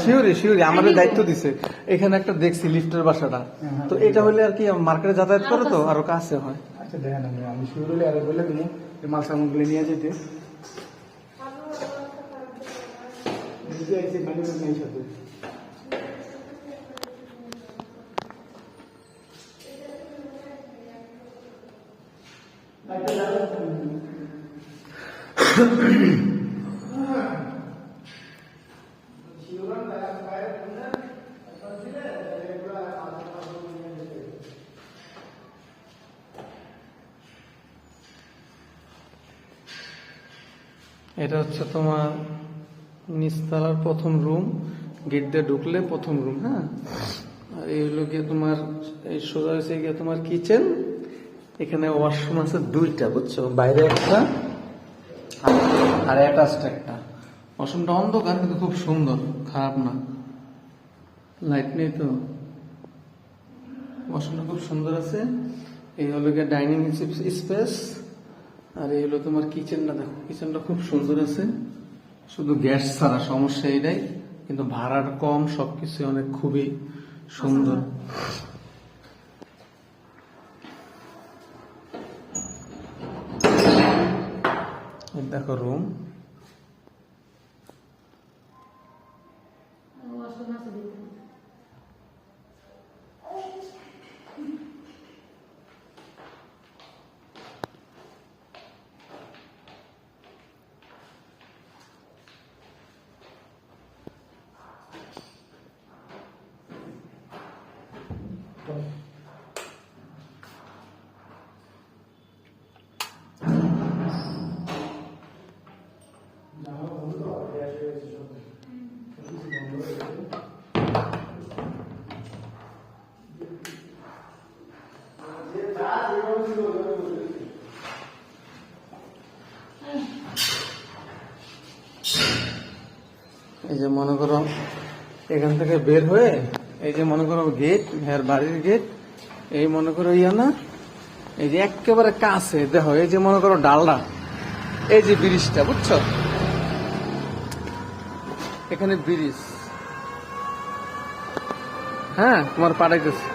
শিওরি শিওরি আমাদের দায়িত্ব দিছে। এখানে একটা দেখছি লিফটের বাসাটা, তো এটা হলে আর কি মার্কেটে যাতায়াত করে তো আরো কাছে হয়। আচ্ছা দেখেন, আমি শিওর হলে আরো বলে তুমি এই মাল সামানগুলো নিয়ে যেতে। সাথে এটা হচ্ছে তোমার নিচতলার প্রথম রুম, গেট দিয়ে ঢুকলে প্রথম রুম। হ্যাঁ, আর এই হলো গিয়ে তোমার এই সোজা হয়েছে গিয়ে তোমার কিচেন। এখানে ওয়াশরুম আছে দুইটা, বুঝছো, বাইরে একটা আর অ্যাটাচড একটা। ওয়াশরুমটা অন্ধকার কিন্তু খুব সুন্দর, খারাপ না, লাইট নেই তো। ওয়াশরুমটা খুব সুন্দর আছে। এই হলো গিয়ে ডাইনিং স্পেস, আর এই হলো তোমার কিচেনটা। দেখো কিচেনটা খুব সুন্দর আছে, শুধু গ্যাস ছাড়া সমস্যা এইটাই, কিন্তু ভাড়াটা কম, সবকিছু অনেক খুবই সুন্দর। দেখো রুম, এই যে মনে করো এখান থেকে বের হয়ে এই যে মনে করো গেট, হ্যাঁ বাড়ির গেট, এই মনে করো ইয়া না, এই যে একেবারে কাছে দেখো, এই যে মনে করো ডালডা, এই যে ব্রিজটা, বুঝছো, এখানে ব্রিজ। হ্যাঁ তোমার পাঠাইতেছি।